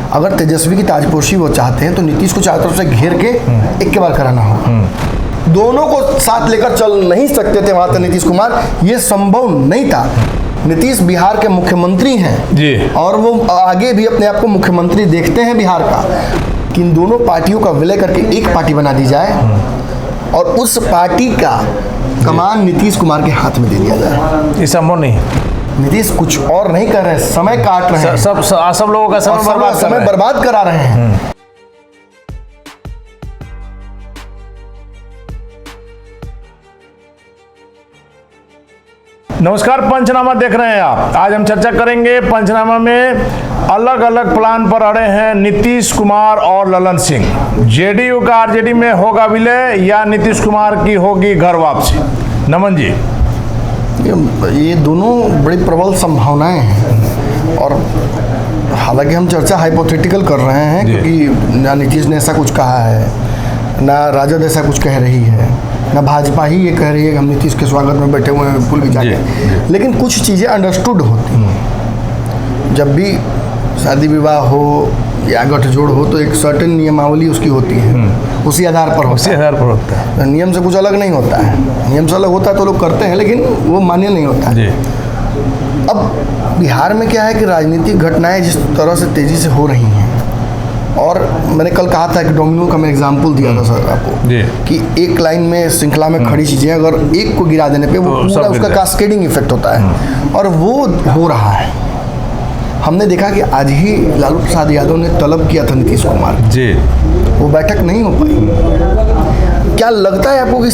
अगर तेजस्वी की ताजपोशी वो चाहते हैं तो नीतीश को चारों तरफ से घेर के एक के बार कराना होगा। दोनों को साथ लेकर चल नहीं सकते थे वहां तक नीतीश कुमार, ये संभव नहीं था। नीतीश बिहार के मुख्यमंत्री हैं जी, और वो आगे भी अपने आप को मुख्यमंत्री देखते हैं बिहार का, कि इन दोनों पार्टियों का विलय करके एक पार्टी बना दी जाए और उस पार्टी का कमान नीतीश कुमार के हाथ में दे दिया जाए। ये संभव नहीं है। नीतीश कुछ और नहीं कर रहे, समय काट रहे हैं, सब लोगों का समय बर्बाद करा रहे हैं। नमस्कार, पंचनामा देख रहे हैं आप। आज हम चर्चा करेंगे पंचनामा में अलग अलग प्लान पर अड़े हैं नीतीश कुमार और ललन सिंह। जेडीयू का आरजेडी में होगा विलय या नीतीश कुमार की होगी घर वापसी? नमन जी, ये दोनों बड़ी प्रबल संभावनाएं हैं, और हालांकि हम चर्चा हाइपोथेटिकल कर रहे हैं क्योंकि ना नीतीश ने ऐसा कुछ कहा है, ना राजद ऐसा कुछ कह रही है, ना भाजपा ही ये कह रही है कि हम नीतीश के स्वागत में बैठे हुए हैं फुल भी जाके। लेकिन कुछ चीज़ें अंडरस्टूड होती हैं। जब भी शादी विवाह हो या गठजोड़ हो तो एक सर्टेन नियमावली उसकी होती है, उसी आधार पर होता है। नियम से कुछ अलग नहीं होता है। नियम से अलग होता है तो लोग करते हैं, लेकिन वो मान्य नहीं होता है। अब बिहार में क्या है कि राजनीतिक घटनाएं जिस तरह से तेज़ी से हो रही हैं, और मैंने कल कहा था कि डोमिनो का मैं एग्जाम्पल दिया था सर आपको कि एक लाइन में श्रृंखला में खड़ी चीज़ें अगर एक को गिरा देने पे वो पूरा उसका कास्केडिंग इफेक्ट होता है, और वो हो रहा है। हमने देखा कि आज ही लालू प्रसाद यादव ने तलब किया था नीतीश कुमार जी, वो बैठक नहीं हो पाई। क्या लगता है आपको कि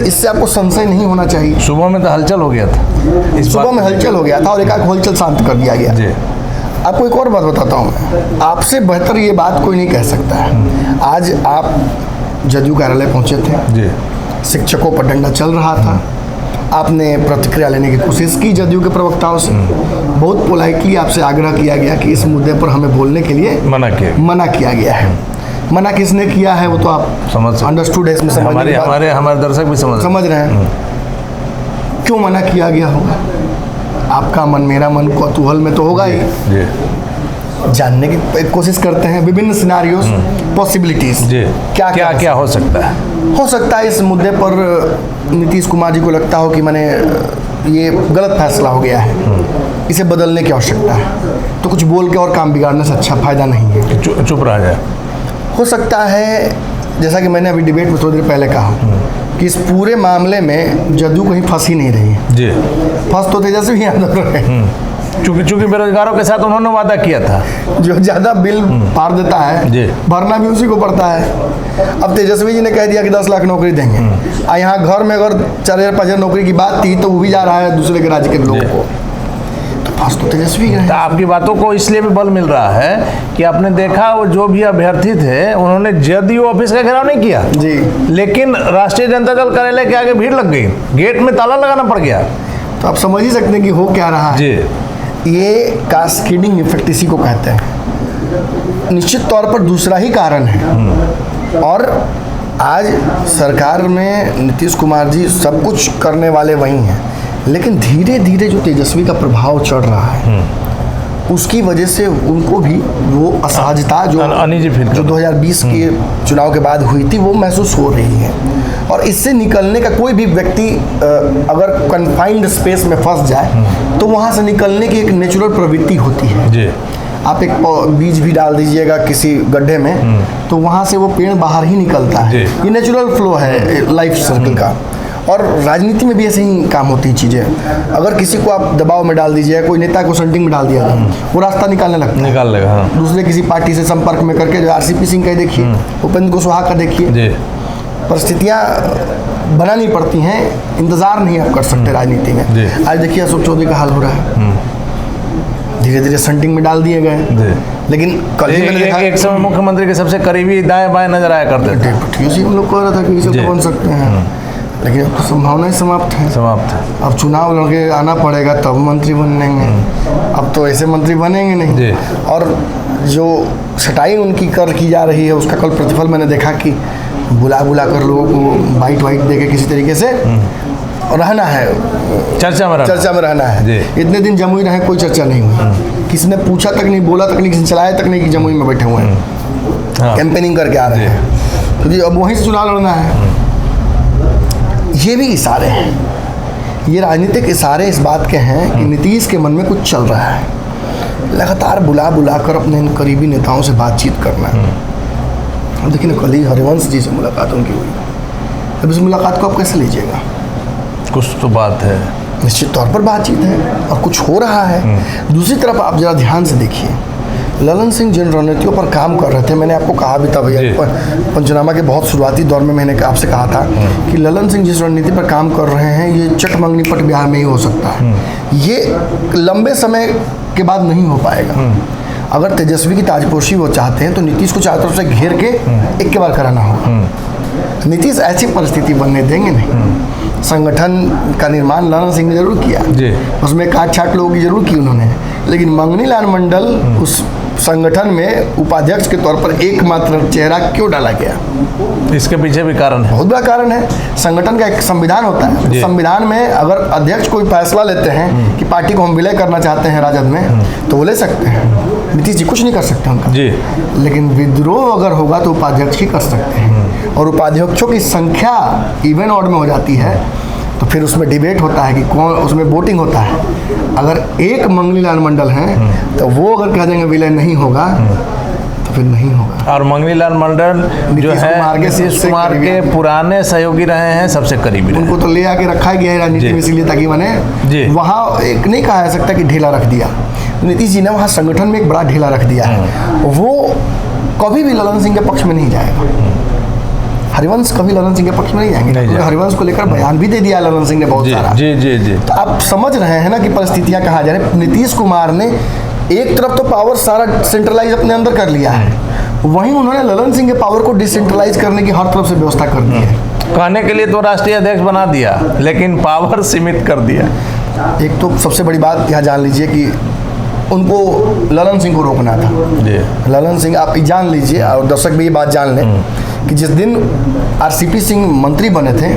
इससे आपको संशय नहीं होना चाहिए? सुबह में तो हलचल हो गया था, सुबह में हलचल हो गया था और एक हलचल शांत कर दिया गया जी। आपको एक और बात बताता हूँ मैं, आपसे बेहतर ये बात कोई नहीं कह सकता है। आज आप जदयू कार्यालय पहुँचे थे जी, शिक्षकों पर डंडा चल रहा था, आपने प्रतिक्रिया लेने की कोशिश की जदयू के प्रवक्ताओं से, बहुत पोलाइटली आपसे आग्रह किया गया कि इस मुद्दे पर हमें बोलने के लिए मना किया गया है। मना किसने किया है वो तो आप समझ अंडरस्टूड है, इसमें हमारे दर्शक भी समझ रहे हैं क्यों मना किया गया होगा। आपका मन मेरा मन कौतूहल में तो होगा ही, जानने की कोशिश करते हैं विभिन्न सिनारियोज, पॉसिबिलिटीज, क्या हो सकता है। हो सकता है इस मुद्दे पर नीतीश कुमार जी को लगता हो कि मैंने ये गलत फैसला हो गया है, इसे बदलने की आवश्यकता है, तो कुछ बोल के और काम बिगाड़ने से अच्छा फायदा नहीं है, चुप रह जाए। हो सकता है जैसा कि मैंने अभी डिबेट में थोड़ी देर पहले कहा कि इस पूरे मामले में जदयू कहीं फंस ही नहीं रही है जी, फंस तो तेजस्वी यादव रहे। चूंकि बेरोजगारों के साथ उन्होंने वादा किया था, जो ज्यादा बिल पार देता है भरना भी उसी को पड़ता है। अब तेजस्वी जी ने कह दिया कि 10 लाख नौकरी देंगे, और यहाँ घर में अगर 4,000-5,000 नौकरी की बात थी तो वो भी जा रहा है दूसरे के राज्य के लोगों को, तो फंस तो तेजस्वी है। तो आपकी बातों को इसलिए भी बल मिल रहा है कि आपने देखा वो जो भी अभ्यर्थी थे उन्होंने जदयू ऑफिस का घेराव नहीं किया जी, लेकिन राष्ट्रीय जनता दल कार्यालय के आगे भीड़ लग गई, गेट में ताला लगाना पड़ गया। तो आप समझ ही सकते हैं कि हो क्या रहा है जी। ये कास्केडिंग इफेक्ट इसी को कहते हैं। निश्चित तौर पर दूसरा ही कारण है, और आज सरकार में नीतीश कुमार जी सब कुछ करने वाले वही हैं, लेकिन धीरे धीरे जो तेजस्वी का प्रभाव चढ़ रहा है उसकी वजह से उनको भी वो असहजता जो 2020 के चुनाव के बाद हुई थी वो महसूस हो रही है। और इससे निकलने का कोई भी व्यक्ति अगर कन्फाइंड स्पेस में फंस जाए तो वहाँ से निकलने की एक नेचुरल प्रवृत्ति होती है जी। आप एक बीज भी डाल दीजिएगा किसी गड्ढे में तो वहाँ से वो पेड़ बाहर ही निकलता है, ये नेचुरल फ्लो है लाइफ सर्कल का। और राजनीति में भी ऐसे ही काम होती है चीज़ें। अगर किसी को आप दबाव में डाल दीजिए, कोई नेता को सेंटिंग में डाल दिया वो रास्ता निकालने लगता है, निकाल लेगा हाँ। दूसरे किसी पार्टी से संपर्क में करके RCP सिंह का देखिए, उपेंद्र कुशवाहा का देखिए, परिस्थितियाँ बनानी पड़ती हैं, इंतज़ार नहीं आप कर सकते राजनीति में। आज देखिए अशोक चौधरी का हाल हो रहा है, धीरे धीरे सेंटिंग में डाल दिए गए, लेकिन कल ही मैंने देखा एक समय मुख्यमंत्री के सबसे करीबी दाएं बाएं नजर आया करते थे, हम लोग कह रहा था कि इसे तो बन सकते हैं, लेकिन अब तो संभावनाएं समाप्त है। अब चुनाव लड़के आना पड़ेगा तब मंत्री बनेंगे, अब तो ऐसे मंत्री बनेंगे नहीं। और जो छटाई उनकी की जा रही है उसका कल प्रतिफल मैंने देखा कि बुला कर लोगों को वाइट दे के किसी तरीके से रहना है, चर्चा में रहना है। इतने दिन जमुई रहे कोई चर्चा नहीं हुई, किसी ने पूछा तक नहीं, बोला तक नहीं, किसी ने चलाया तक नहीं कि जमुई में बैठे हुए हैं, कैंपेनिंग करके आ रहे हैं, तो जी अब वहीं से चुनाव लड़ना है। ये भी इशारे हैं, ये राजनीतिक इशारे इस बात के हैं कि नीतीश के मन में कुछ चल रहा है, लगातार बुला कर अपने इन करीबी नेताओं से बातचीत करना है। अब देखिए ना, कल ही हरिवंश जी से मुलाकात उनकी हुई, अब इस मुलाकात को आप कैसे लीजिएगा? कुछ तो बात है, निश्चित तौर पर बातचीत है और कुछ हो रहा है। दूसरी तरफ आप जरा ध्यान से देखिए, ललन सिंह जिन रणनीतियों पर काम कर रहे थे, मैंने आपको कहा भी था भैया, पंचनामा के बहुत शुरुआती दौर में मैंने आपसे कहा था कि ललन सिंह जिस रणनीति पर काम कर रहे हैं, ये चट मंगनी पट बिहार में ही हो सकता है, ये लंबे समय के बाद नहीं हो पाएगा। अगर तेजस्वी की ताजपोशी वो चाहते हैं तो नीतीश को चारों तरफ से घेर के एक के बार कराना होगा। नीतीश ऐसी परिस्थिति बनने देंगे नहीं। संगठन का निर्माण ललन सिंह ने जरूर किया, उसमें काट छाट लोगों की जरूर की उन्होंने, लेकिन मंगनी लाल मंडल उस संगठन में उपाध्यक्ष के तौर पर एकमात्र चेहरा क्यों डाला गया? इसके पीछे भी कारण है, बहुत बड़ा कारण है। संगठन का एक संविधान होता है, संविधान में अगर अध्यक्ष कोई फैसला लेते हैं कि पार्टी को हम विलय करना चाहते हैं राजद में, तो वो ले सकते हैं, नीतीश जी कुछ नहीं कर सकते उनका जी। लेकिन विद्रोह अगर होगा तो उपाध्यक्ष ही कर सकते हैं, और उपाध्यक्षों की संख्या इवन ऑड में हो जाती है, तो फिर उसमें डिबेट होता है कि कौन, उसमें वोटिंग होता है। अगर एक मंगनी लाल मंडल हैं तो वो अगर कह देंगे विलय नहीं होगा तो फिर नहीं होगा। और मंगनी लाल मंडल जो है नीतीश कुमार के पुराने सहयोगी रहे हैं, सबसे करीबी, उनको तो ले आके रखा गया है राजनीति में, इसलिए ताकि मैंने वहाँ एक नहीं कहा जा सकता कि ढीला रख दिया। नीतीश जी ने वहाँ संगठन में एक बड़ा ढीला रख दिया है। वो कभी भी ललन सिंह के पक्ष में नहीं जाएगा, हरिवंश कभी ललन सिंह के पक्ष में नहीं जाएंगे, क्योंकि हरिवंश को लेकर बयान भी दे दिया ललन सिंह ने बहुत सारा। जी जी जी। तो आप समझ रहे हैं ना कि परिस्थितियां कहाँ जा रही हैं। नीतीश कुमार ने एक तरफ तो पावर सारा सेंट्रलाइज अपने अंदर कर लिया है, वहीं उन्होंने ललन सिंह के पावर को डिसेंट्रलाइज करने की हर तरफ से व्यवस्था कर दी है। कहने के लिए तो राष्ट्रीय अध्यक्ष बना दिया, लेकिन पावर सीमित कर दिया। एक तो सबसे बड़ी बात यहाँ जान लीजिए कि उनको ललन सिंह को रोकना था जी। ललन सिंह, आप जान लीजिए और दर्शक भी ये बात जान लें कि जिस दिन आरसीपी सिंह मंत्री बने थे,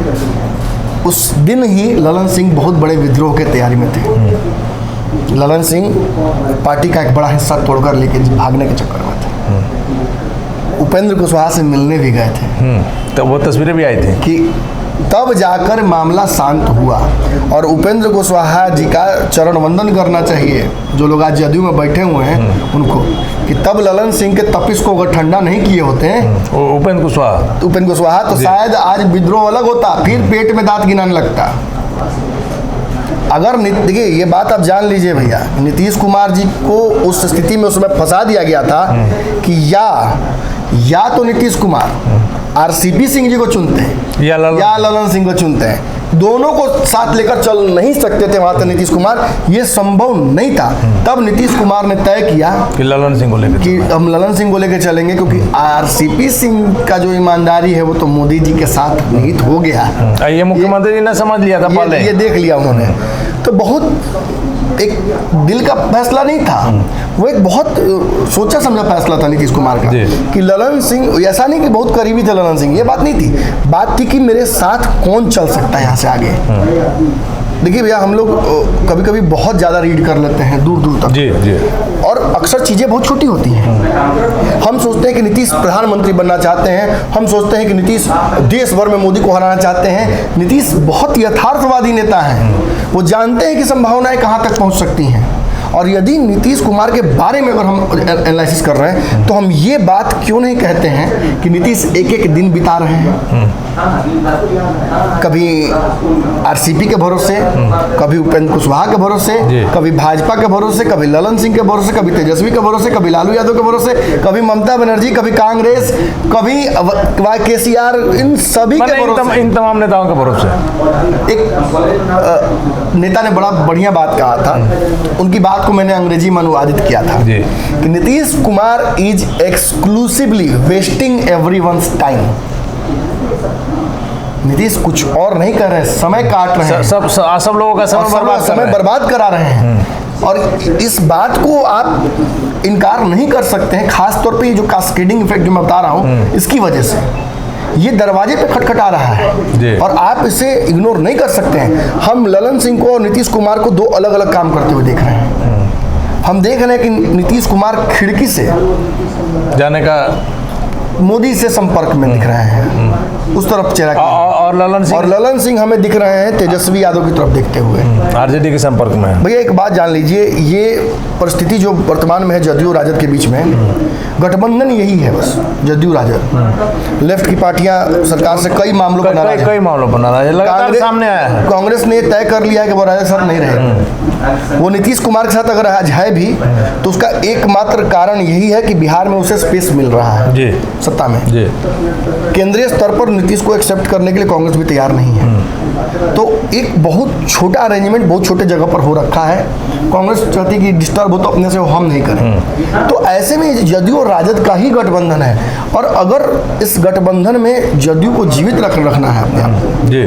उस दिन ही ललन सिंह बहुत बड़े विद्रोह की तैयारी में थे। ललन सिंह पार्टी का एक बड़ा हिस्सा तोड़कर लेके भागने के चक्कर में थे। उपेंद्र कुशवाहा से मिलने भी गए थे, तो वो तस्वीरें भी आई थी कि तब जाकर मामला शांत हुआ। और उपेंद्र कुशवाहा जी का चरण वंदन करना चाहिए, जो लोग आज जदयू में बैठे हुए हैं उनको, कि तब ललन सिंह के तपिश को अगर ठंडा नहीं किए होते हैं उपेंद्र कुशवाहा तो शायद आज विद्रोह अलग होता, फिर पेट में दांत गिनाने लगता। अगर देखिए ये बात आप जान लीजिए भैया, नीतीश कुमार जी को उस स्थिति में उसमें फंसा दिया गया था कि या तो नीतीश कुमार आरसीपी सिंह जी को चुनते हैं या ललन सिंह को चुनते हैं, दोनों को साथ लेकर चल नहीं सकते थे वहां तक नीतीश कुमार, ये संभव नहीं था। तब नीतीश कुमार ने तय किया कि ललन सिंह को लेकर, कि हम ललन सिंह को लेकर चलेंगे, क्योंकि आरसीपी सिंह का जो ईमानदारी है वो तो मोदी जी के साथ निहित हो गया। ये मुख्यमंत्री जी ने समझ लिया था पहले, ये देख लिया उन्होंने। तो बहुत एक दिल का फैसला नहीं था, वो एक बहुत सोचा समझा फैसला था नीतीश कुमार का, कि ललन सिंह, ऐसा नहीं कि बहुत करीबी थे ललन सिंह, ये बात नहीं थी, बात थी कि मेरे साथ कौन चल सकता है यहाँ से आगे। देखिए भैया, हम लोग कभी कभी बहुत ज़्यादा रीड कर लेते हैं दूर दूर तक जी। और अक्सर चीज़ें बहुत छोटी होती हैं। हम सोचते हैं कि नीतीश प्रधानमंत्री बनना चाहते हैं, हम सोचते हैं कि नीतीश देश भर में मोदी को हराना चाहते हैं। नीतीश बहुत यथार्थवादी नेता हैं, वो जानते हैं कि संभावनाएं कहाँ तक पहुँच सकती हैं। और यदि नीतीश कुमार के बारे में अगर हम एनालिसिस कर रहे हैं तो हम ये बात क्यों नहीं कहते हैं कि नीतीश एक एक दिन बिता रहे हैं, कभी आरसीपी के भरोसे, कभी उपेंद्र कुशवाहा के भरोसे, कभी भाजपा के भरोसे, कभी ललन सिंह के भरोसे, कभी तेजस्वी के भरोसे, कभी लालू यादव के भरोसे, कभी ममता बनर्जी, कभी कांग्रेस, कभी केसीआर, इन सभी के भरोसे, इन तमाम नेताओं के भरोसे। एक नेता ने बड़ा बढ़िया बात कहा था, उनकी बात को मैंने अंग्रेजी में अनुवादित किया था कि Nitish Kumar is exclusively wasting everyone's time. Nitish कुछ और नहीं कर रहे, समय काट रहे हैं, सब लोगों का समय बर्बाद करा रहे हैं। और इस बात को आप इनकार नहीं कर सकते हैं, खास तौर पे ये जो कास्केडिंग इफेक्ट जो मैं बता रहा हूँ, इसकी वजह से ये दरवाजे पे खटखटा रहा है और आप इसे इग्नोर नहीं कर सकते हैं। हम ललन सिंह को और नीतीश कुमार को दो अलग अलग काम करते हुए देख रहे हैं। हम देख रहे हैं कि नीतीश कुमार खिड़की से जाने का मोदी से संपर्क में दिख रहे हैं, उस तरफ चेहरा और ललन सिंह हमें दिख रहे हैं तेजस्वी यादव की तरफ देखते हुए आरजेडी के संपर्क में है। भैया एक बात जान लीजिए, ये परिस्थिति जो वर्तमान में है जदयू राजद के बीच में, गठबंधन यही है बस, जदयू राजद। लेफ्ट की पार्टियां सरकार से कई मामलों पर नाराज लगातार सामने आया है। कांग्रेस ने तय कर लिया है कि वो राजद के साथ नहीं रहेगा। वो नीतीश कुमार के साथ अगर आज है भी तो उसका एकमात्र कारण यही है कि बिहार में उसे स्पेस मिल रहा है जी सत्ता में। जी केंद्रीय स्तर पर नीतीश को एक्सेप्ट करने के लिए कांग्रेस भी तैयार नहीं है। तो एक बहुत छोटा अरेंजमेंट बहुत छोटे जगह पर हो रखा है। कांग्रेस चाहती कि डिस्टर्ब हो तो अपने से हम नहीं करें। तो ऐसे में जदयू और राजद का ही गठबंधन है, और अगर इस गठबंधन में जदयू को जीवित रखना है अपने आप को जी,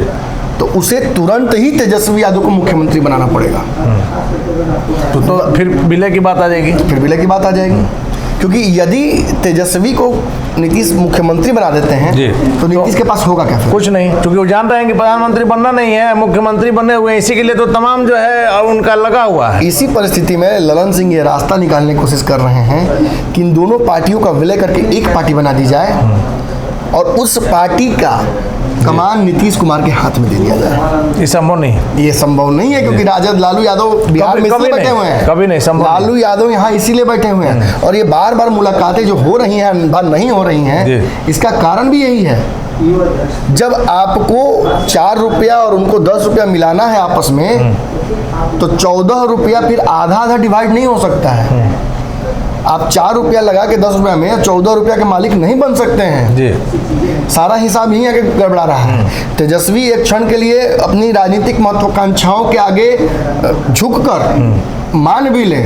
तो उसे तुरंत ही तेजस्वी यादव को मुख्यमंत्री बनाना पड़ेगा। तो फिर विलय की बात आ जाएगी। क्योंकि यदि तेजस्वी को नीतीश मुख्यमंत्री बना देते हैं तो नीतीश के पास होगा क्या फिर? कुछ नहीं, क्योंकि वो जानते हैं कि प्रधानमंत्री बनना नहीं है, मुख्यमंत्री बने हुए हैं, इसी के लिए तो तमाम जो है उनका लगा हुआ है। इसी परिस्थिति में ललन सिंह ये रास्ता निकालने की कोशिश कर रहे हैं कि इन दोनों पार्टियों का विलय करके एक पार्टी बना दी जाए और उस पार्टी का कमान नीतीश कुमार के हाथ में दे दिया जाए। ये संभव नहीं है क्योंकि राजद लालू यादव बिहार में इसलिए बैठे हुए हैं, कभी नहीं संभव। लालू यादव यहाँ इसीलिए बैठे हुए हैं, और ये बार बार मुलाकातें जो हो रही हैं बार नहीं हो रही हैं, इसका कारण भी यही है। जब आपको 4 रुपया और उनको 10 रुपया मिलाना है आपस में, तो 14 रुपया फिर आधा आधा डिवाइड नहीं हो सकता है। आप 4 रुपया लगा के 10 रुपया में 14 रुपया के मालिक नहीं बन सकते हैं जी। सारा हिसाब यही आगे गड़बड़ा रहा है। तेजस्वी एक क्षण के लिए अपनी राजनीतिक महत्वाकांक्षाओं के आगे झुककर मान भी ले,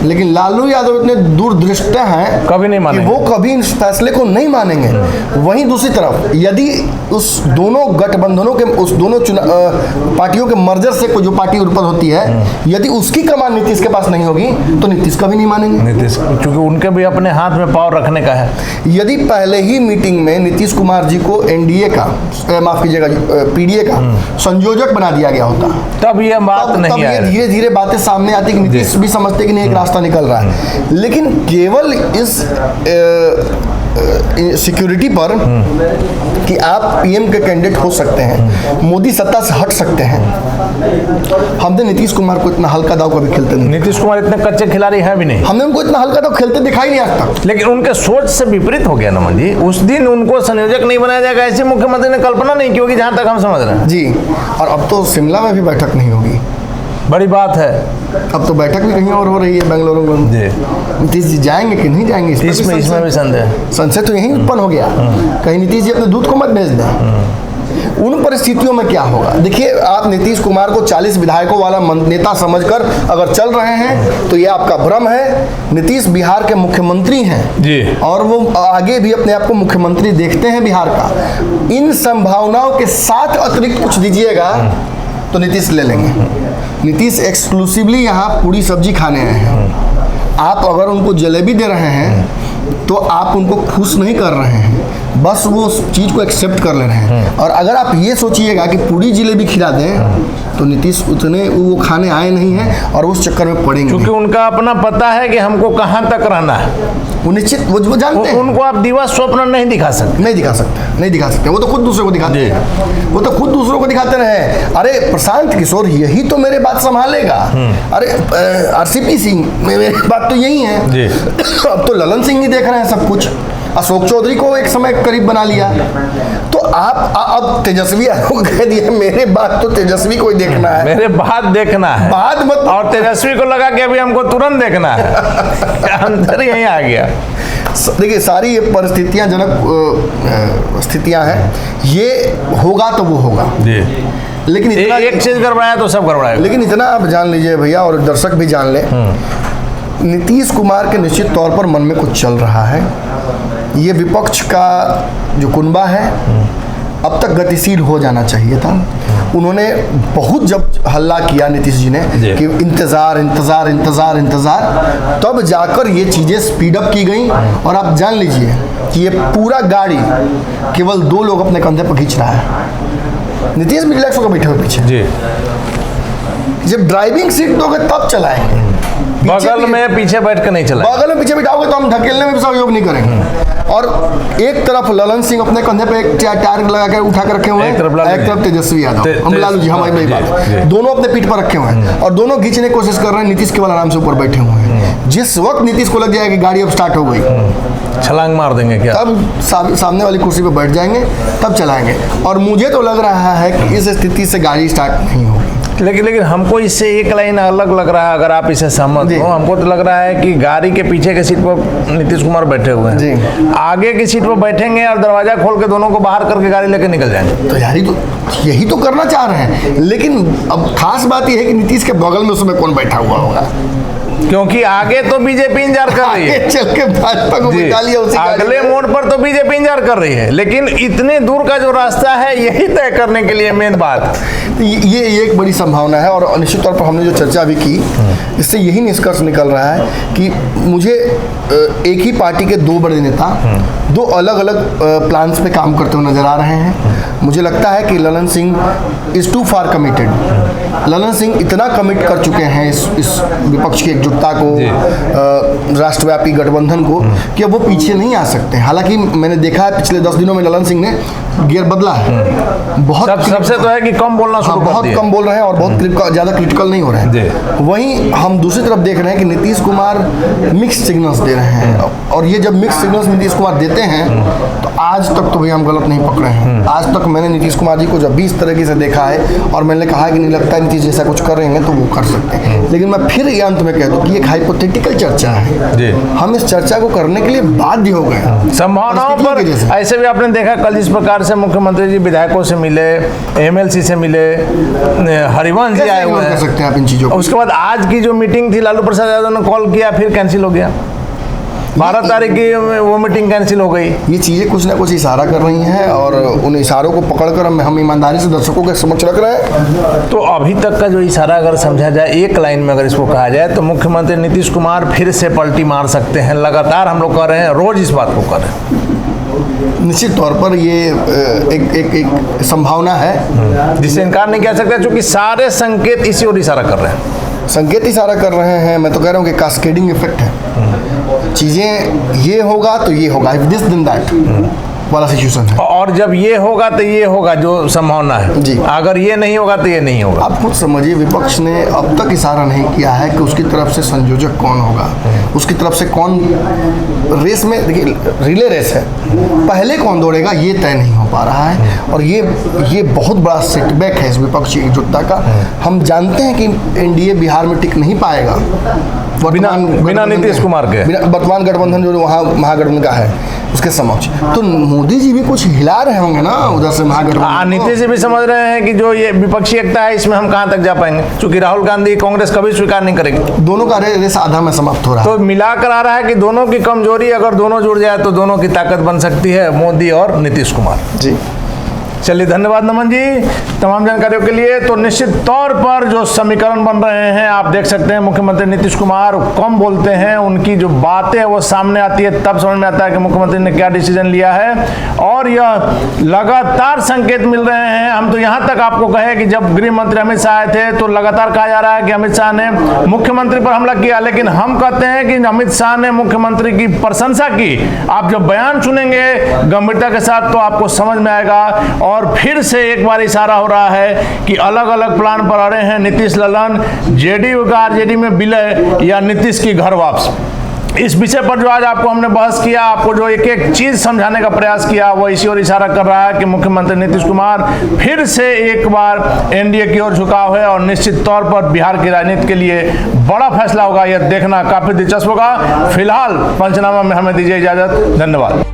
लेकिन लालू यादव इतने दूरदृष्ट हैं कभी नहीं मानेंगे, वो कभी इस फैसले को नहीं मानेंगे। वहीं दूसरी तरफ यदि उस दोनों गठबंधनों के उस दोनों पार्टियों के मर्जर से कोई जो पार्टी उत्पन्न होती है, यदि उसकी कमान नीतीश के पास नहीं होगी तो नीतीश कभी नहीं मानेंगे, क्योंकि उनके भी अपने हाथ में पावर रखने का है। यदि पहले ही मीटिंग में नीतीश कुमार जी को एनडीए का माफ कीजिएगा पीडीए का संयोजक बना दिया गया होता, तब ये बात नहीं है, धीरे धीरे बातें सामने आती कि नीतीश भी समझते कि नहीं एक रास्ता निकल रहा है। लेकिन केवल इस सिक्योरिटी पर कि आप पीएम के कैंडिडेट हो सकते हैं, मोदी सत्ता से हट सकते हैं, हमने नीतीश कुमार को इतना हल्का दाव कभी खेलते नहीं। नीतीश कुमार इतने कच्चे खिलाड़ी हैं भी नहीं, हमने उनको इतना हल्का दाव खेलते दिखाई नहीं आज तक। लेकिन उनके सोच से विपरीत हो गया नमन जी। उस दिन उनको संयोजक नहीं बनाया जाएगा ऐसे मुख्यमंत्री ने कल्पना नहीं की होगी, जहां तक हम समझ रहे हैं जी। और अब तो शिमला में भी बैठक नहीं होगी, बड़ी बात है। अब तो बैठक भी कहीं और हो रही है बेंगलुरु में। नीतीश जी जाएंगे कि नहीं जाएंगे, इसमें भी संदेह तो यही उत्पन्न हो गया। कहीं नीतीश जी अपने दूध को मत भेज दें। उन परिस्थितियों में क्या होगा? देखिए, आप नीतीश कुमार को 40 विधायकों वाला नेता समझकर अगर चल रहे हैं तो ये आपका भ्रम है। नीतीश बिहार के मुख्यमंत्री हैं जी, और वो आगे भी अपने आप को मुख्यमंत्री देखते हैं बिहार का। इन संभावनाओं के साथ अतिरिक्त कुछ दीजिएगा तो नीतीश ले लेंगे। नीतीश एक्सक्लूसिवली यहाँ पूरी सब्जी खाने आए हैं। आप अगर उनको जलेबी दे रहे हैं तो आप उनको खुश नहीं कर रहे हैं, बस वो उस चीज़ को एक्सेप्ट कर ले रहे हैं। और अगर आप ये सोचिएगा कि पूरी जलेबी खिला दें तो नीतीश उतने वो खाने आए नहीं हैं और उस चक्कर में पड़ेंगे, क्योंकि उनका अपना पता है कि हमको कहाँ तक रहना है। वो निश्चित वो जानते हैं। उनको आप दिवा स्वप्न नहीं दिखा सकते। वो तो खुद दूसरों को दिखाते हैं, वो तो खुद दूसरों को दिखाते रहे। अरे प्रशांत किशोर यही तो मेरे बात संभालेगा, अरे आरसीपी सिंह मेरी बात तो यही है। अब तो ललन सिंह ही देख रहे हैं सब कुछ। अशोक चौधरी को एक समय करीब बना लिया, तो आप अब तेजस्वी को कह दिया मेरे बात तो तेजस्वी को ही देखना है, मेरे बात देखना है, बात मत। और तेजस्वी को लगा कि अभी हमको तुरंत देखना है। अंदर यही आ गया। देखिए, सारी ये परिस्थितियां जनक स्थितियां हैं। ये होगा तो वो होगा जी, लेकिन इतना एक चीज गड़बड़ाया तो सब गड़बड़ाया। लेकिन इतना आप जान लीजिए भैया, और दर्शक भी जान ले, नीतीश कुमार के निश्चित तौर पर मन में कुछ चल रहा है। ये विपक्ष का जो कुनबा है अब तक गतिशील हो जाना चाहिए था। उन्होंने बहुत जब हल्ला किया नीतीश जी ने कि इंतज़ार, तब जाकर ये चीज़ें स्पीड अप की गई। और आप जान लीजिए कि ये पूरा गाड़ी केवल 2 लोग अपने कंधे पर खींच रहा है। नीतीश रिलैक्स होकर बैठे हुए पीछे जी। जब ड्राइविंग सीट दोगे तब चलाएंगे, बगल में पीछे बैठ कर नहीं चला, बगल में पीछे बिठाओगे तो हम ढकेलने में भी सहयोग नहीं करेंगे। और एक तरफ ललन सिंह अपने कंधे पे एक टायर लगा कर उठा कर रखे हुए हैं, एक तरफ तेजस्वी यादव, हम लालू जी, हमारी बड़ी बात, दोनों अपने पीठ पर रखे हुए हैं और दोनों खींचने की कोशिश कर रहे हैं। नीतीश केवल आराम से ऊपर बैठे हुए हैं। जिस वक्त नीतीश को लग जाएगा कि गाड़ी अब स्टार्ट हो गई, छलांग मार देंगे क्या, तब सामने वाली कुर्सी पर बैठ जाएंगे, तब चलाएंगे। और मुझे तो लग रहा है कि इस स्थिति से गाड़ी स्टार्ट नहीं होगी। लेकिन हमको इससे एक लाइन अलग लग रहा है, अगर आप इसे सहमत हो। हमको तो लग रहा है कि गाड़ी के पीछे के सीट पर नीतीश कुमार बैठे हुए हैं जी, आगे की सीट पर बैठेंगे और दरवाजा खोल के दोनों को बाहर करके गाड़ी लेके निकल जाएंगे। तो यार यही तो करना चाह रहे हैं। लेकिन अब खास बात यह है कि नीतीश के बगल में उस समय कौन बैठा हुआ होगा, क्योंकि आगे तो बीजेपी इंतजार कर रही है, चल के भाजपा को बिठा लिया उसी अगले मोड़ पर तो बीजेपी इंतजार कर रही है। लेकिन इतने दूर का जो रास्ता है यही तय करने के लिए मेन बात, ये एक बड़ी संभावना है। और निश्चित तौर पर हमने जो चर्चा भी की, इससे यही निष्कर्ष निकल रहा है कि मुझे एक ही पार्टी के दो बड़े नेता दो अलग अलग प्लान्स पे काम करते हुए नजर आ रहे हैं। मुझे लगता है कि Lalan Singh is too far committed. Lalan Singh इतना कमिट कर चुके हैं इस विपक्ष की एकजुटता को, राष्ट्रव्यापी गठबंधन को, कि अब वो पीछे नहीं आ सकते। हालांकि मैंने देखा है पिछले 10 दिनों में ललन सिंह ने गियर बदला है, बहुत सबसे तो है कि कम बोलना शुरू कर दिया, बहुत कम बोल रहे हैं और बहुत ज़्यादा क्रिटिकल नहीं हो रहे हैं। वहीं हम दूसरी तरफ देख रहे हैं कि नीतीश कुमार मिक्स सिग्नल्स दे रहे हैं। और ये जब मिक्स सिग्नल्स नीतीश कुमार देते हैं तो आज तक तो भैया हम गलत नहीं पकड़े हैं। आज तक मैंने नीतीश कुमार जी को जब भी इस तरीके से देखा है और मैंने कहा कि नहीं लगता नीतीश जैसा कुछ कर रहे हैं तो वो कर सकते हैं। लेकिन मैं फिर ये अंत में कह दूँ कि एक हाइपोथेटिकल चर्चा है, हम इस चर्चा को करने के लिए बाध्य हो गए संभावनाओं पर। ऐसे भी आपने देखा कल जिस प्रकार से मुख्यमंत्री जी विधायकों से मिले, एमएलसी से मिले, हरिवंश जी आए हुए हैं, सकते हैं आप इन चीजों को। उसके बाद आज की जो मीटिंग थी लालू प्रसाद यादव ने कॉल किया, फिर कैंसिल हो गया। 12 तारीख की वो मीटिंग कैंसिल हो गई। ये चीज़ें कुछ ना कुछ इशारा कर रही हैं और उन इशारों को पकड़कर हम ईमानदारी से दर्शकों के समक्ष रख रहे हैं। तो अभी तक का जो इशारा अगर समझा जाए, एक लाइन में अगर इसको कहा जाए, तो मुख्यमंत्री नीतीश कुमार फिर से पलटी मार सकते हैं। लगातार हम लोग कर रहे हैं, रोज इस बात को कर रहे हैं। निश्चित तौर पर ये एक संभावना है जिससे इनकार नहीं किया सकता, क्योंकि सारे संकेत इसी ओर इशारा कर रहे हैं। संकेत इशारा कर रहे हैं। मैं तो कह रहा हूँ कि कास्केडिंग इफेक्ट है। चीज़ें ये होगा तो ये होगा, दिस दिन दैट वाला सिचुएशन है। और जब ये होगा तो ये होगा, जो संभावना है जी। अगर ये नहीं होगा तो ये नहीं होगा। आप खुद समझिए, विपक्ष ने अब तक इशारा नहीं किया है कि उसकी तरफ से संयोजक कौन होगा, उसकी तरफ से कौन रेस में, देखिए रिले रेस है, पहले कौन दौड़ेगा ये तय नहीं हो पा रहा है। और ये बहुत बड़ा सेटबैक है इस विपक्षी एकजुटता का। हम जानते हैं कि एनडीए बिहार में टिक नहीं पाएगा बिना नीतीश कुमार के, वर्तमान गठबंधन जो वहाँ महागठबंधन का है उसके समक्ष। तो मोदी जी भी कुछ हिला रहे होंगे ना उधर से महागठबंधन। नीतीश जी भी समझ रहे हैं कि जो ये विपक्षी एकता है इसमें हम कहां तक जा पाएंगे, क्योंकि राहुल गांधी कांग्रेस कभी स्वीकार नहीं करेगी। दोनों का रेस आधा में समाप्त हो रहा है। तो मिलाकर आ रहा है कि दोनों की कमजोरी अगर दोनों जुड़ जाए तो दोनों की ताकत बन सकती है, मोदी और नीतीश कुमार जी। चलिए, धन्यवाद नमन जी तमाम जानकारियों के लिए। तो निश्चित तौर पर जो समीकरण बन रहे हैं आप देख सकते हैं, मुख्यमंत्री नीतीश कुमार कम बोलते हैं, उनकी जो बातें हैं वो सामने आती है, तब समझ में आता है कि मुख्यमंत्री ने क्या डिसीजन लिया है। और यह लगातार संकेत मिल रहे हैं। हम तो यहाँ तक आपको कहे कि जब गृह मंत्री अमित शाह आए थे तो लगातार कहा जा रहा है कि अमित शाह ने मुख्यमंत्री पर हमला किया, लेकिन हम कहते हैं कि अमित शाह ने मुख्यमंत्री की प्रशंसा की। आप जब बयान सुनेंगे गंभीरता के साथ तो आपको समझ में आएगा। और फिर से एक बार इशारा हो रहा है कि अलग अलग प्लान पर अड़े हैं नीतीश ललन, जेडीयू का आरजेडी में विलय या नीतीश की घर वापसी। इस विषय पर जो आज आपको हमने बहस किया, आपको जो एक एक चीज समझाने का प्रयास किया, वो इसी ओर इशारा कर रहा है कि मुख्यमंत्री नीतीश कुमार फिर से एक बार एनडीए की ओर झुकाव है और निश्चित तौर पर बिहार की राजनीति के लिए बड़ा फैसला होगा। यह देखना काफी दिलचस्प होगा। फिलहाल पंचनामा में हमें दीजिए इजाजत। धन्यवाद।